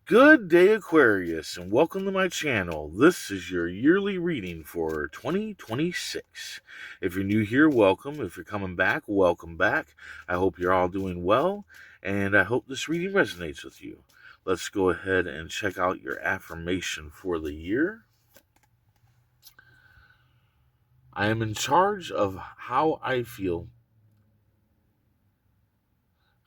Good day, Aquarius, and welcome to my channel. This is your yearly reading for 2026. If you're new here, welcome. If you're coming back, welcome back. I hope you're all doing well, and I hope this reading resonates with you. Let's go ahead and check out your affirmation for the year. I am in charge of how I feel.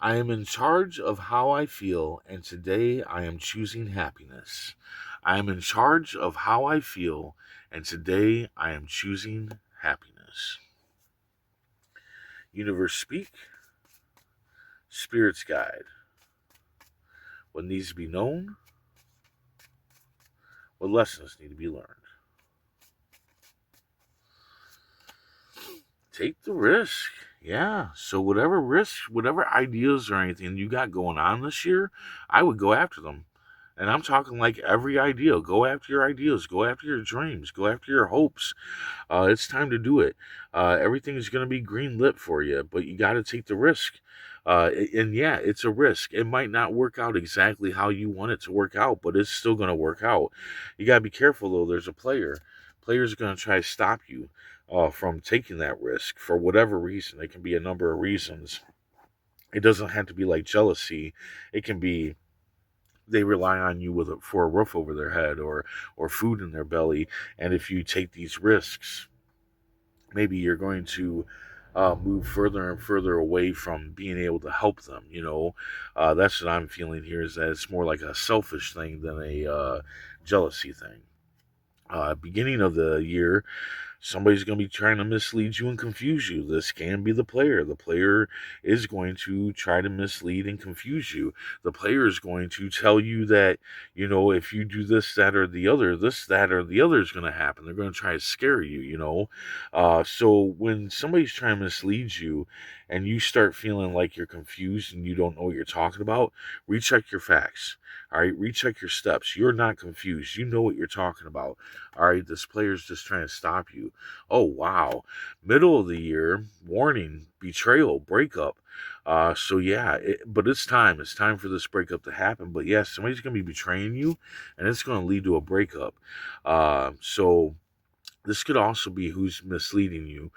I am in charge of how I feel, and today I am choosing happiness. I am in charge of how I feel, and today I am choosing happiness. Universe speak, spirits guide. What needs to be known, what lessons need to be learned. Take the risk. Yeah. So whatever risks, whatever ideas or anything you got going on this year, I would go after them. And I'm talking like every idea. Go after your ideas. Go after your dreams. Go after your hopes. It's time to do it. Everything is going to be green lit for you, but you got to take the risk. And yeah, it's a risk. It might not work out exactly how you want it to work out, but it's still going to work out. You got to be careful, though. There's a player. Players are going to try to stop you from taking that risk for whatever reason. It can be a number of reasons. It doesn't have to be like jealousy. It can be they rely on you for a roof over their head or food in their belly. And if you take these risks, maybe you're going to move further and further away from being able to help them. That's what I'm feeling here, is that it's more like a selfish thing than a jealousy thing. Beginning of the year, somebody's going to be trying to mislead you and confuse you. This can be the player. The player is going to try to mislead and confuse you. The player is going to tell you that, if you do this, that, or the other, this, that, or the other is going to happen. They're going to try to scare you. So when somebody's trying to mislead you and you start feeling like you're confused and you don't know what you're talking about, recheck your facts. All right, recheck your steps. You're not confused. You know what you're talking about. All right, this player's just trying to stop you. Oh, wow. Middle of the year, warning, betrayal, breakup. So yeah, but it's time. It's time for this breakup to happen. But yes, somebody's going to be betraying you, and it's going to lead to a breakup. So this could also be who's misleading you.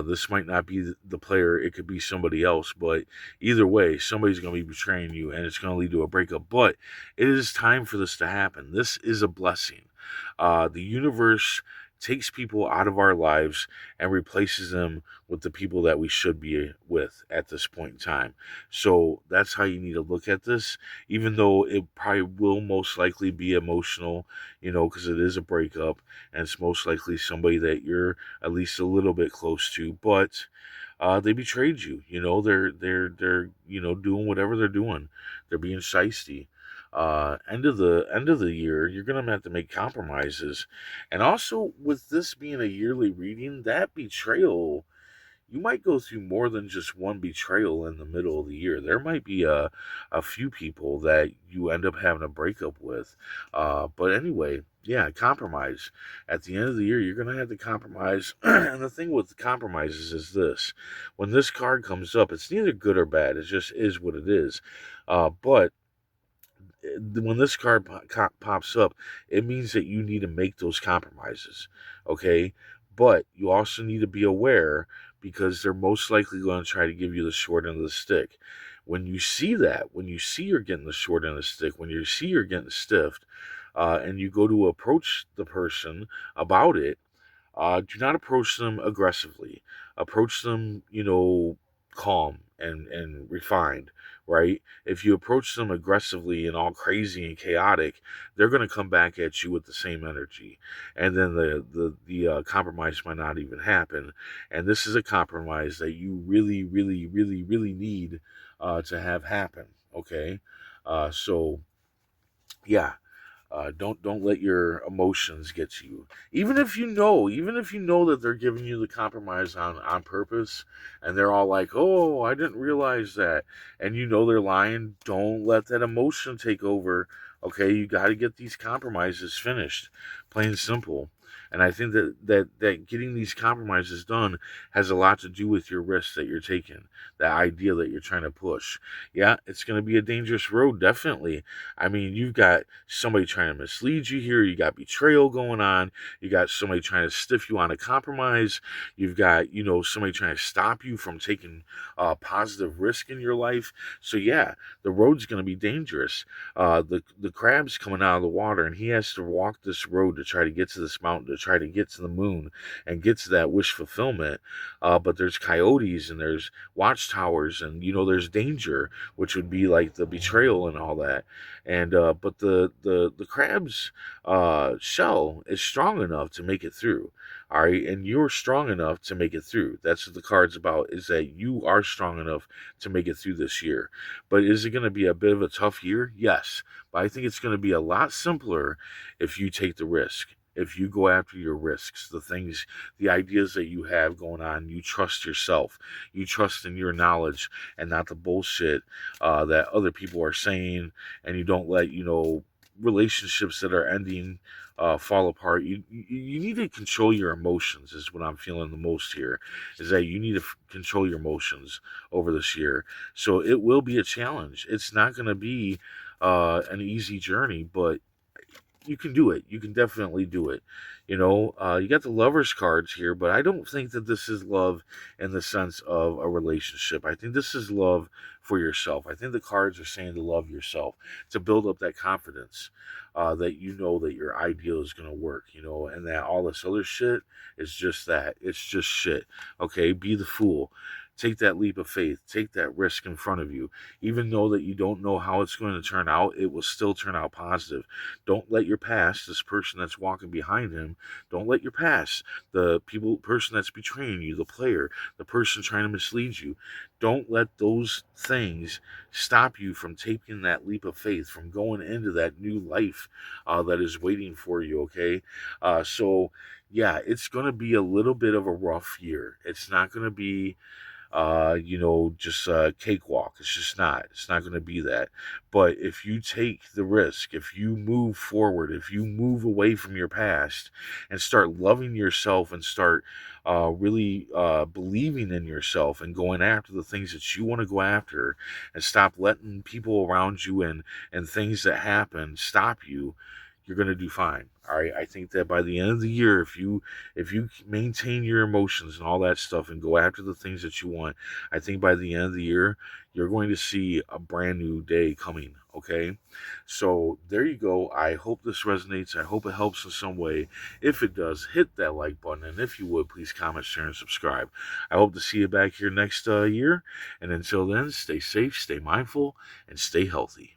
This might not be the player. It could be somebody else. But either way, somebody's going to be betraying you, and it's going to lead to a breakup. But it is time for this to happen. This is a blessing. The universe takes people out of our lives and replaces them with the people that we should be with at this point in time. So that's how you need to look at this, even though it probably will most likely be emotional, because it is a breakup and it's most likely somebody that you're at least a little bit close to, but they betrayed you. They're doing whatever they're doing. They're being shisty. End of the year, you're gonna have to make compromises, and also with this being a yearly reading, that betrayal, you might go through more than just one betrayal in the middle of the year. There might be a few people that you end up having a breakup with. But anyway, yeah, compromise. At the end of the year, you're going to have to compromise. And the thing with compromises is this. When this card comes up, it's neither good or bad. It just is what it is. But when this card pops up, it means that you need to make those compromises, okay? But you also need to be aware, because they're most likely going to try to give you the short end of the stick. When you see that, when you see you're getting the short end of the stick, when you see you're getting stiffed, and you go to approach the person about it, do not approach them aggressively. Approach them, calm and refined, right? If you approach them aggressively and all crazy and chaotic, they're going to come back at you with the same energy, and then the compromise might not even happen. And this is a compromise that you really, really, really, really need to have happen. Okay, so yeah, don't let your emotions get to you. Even if you know that they're giving you the compromise on purpose, and they're all like, "Oh, I didn't realize that," and they're lying. Don't let that emotion take over. Okay, you got to get these compromises finished, plain and simple. And I think that getting these compromises done has a lot to do with your risks that you're taking, the idea that you're trying to push. Yeah, it's going to be a dangerous road, definitely. I mean, you've got somebody trying to mislead you here. You got betrayal going on. You got somebody trying to stiff you on a compromise. You've got, somebody trying to stop you from taking positive risk in your life. So yeah, the road's going to be dangerous. The crab's coming out of the water, and he has to walk this road to try to get to this mountain, to try to get to the moon, and get to that wish fulfillment. But there's coyotes and there's watchtowers, and there's danger, which would be like the betrayal and all that. And but the crab's shell is strong enough to make it through. All right, and you're strong enough to make it through. That's what the card's about, is that you are strong enough to make it through this year. But is it going to be a bit of a tough year? Yes. But I think it's going to be a lot simpler if you take the risk. If you go after your risks, the things, the ideas that you have going on, you trust yourself, you trust in your knowledge and not the bullshit that other people are saying, and you don't let, relationships that are ending fall apart. You need to control your emotions, is what I'm feeling the most here, is that you need to control your emotions over this year. So it will be a challenge. It's not going to be an easy journey, but you can do it. You can definitely do it. You got the lovers cards here, but I don't think that this is love in the sense of a relationship. I think this is love for yourself. I think the cards are saying to love yourself, to build up that confidence, that you know that your ideal is going to work, and that all this other shit is just that. It's just shit. Okay, be the fool. Take that leap of faith. Take that risk in front of you. Even though that you don't know how it's going to turn out, it will still turn out positive. Don't let your past, this person that's walking behind him, don't let your past, person that's betraying you, the player, the person trying to mislead you, don't let those things stop you from taking that leap of faith, from going into that new life that is waiting for you, okay? So, yeah, it's going to be a little bit of a rough year. It's not going to be just a cakewalk. It's just not. It's not going to be that. But if you take the risk, if you move forward, if you move away from your past and start loving yourself and start really believing in yourself and going after the things that you want to go after, and stop letting people around you and things that happen stop you, you're going to do fine. All right. I think that by the end of the year, if you maintain your emotions and all that stuff and go after the things that you want, I think by the end of the year, you're going to see a brand new day coming. Okay. So there you go. I hope this resonates. I hope it helps in some way. If it does, hit that like button. And if you would, please comment, share, and subscribe. I hope to see you back here next year. And until then, stay safe, stay mindful, and stay healthy.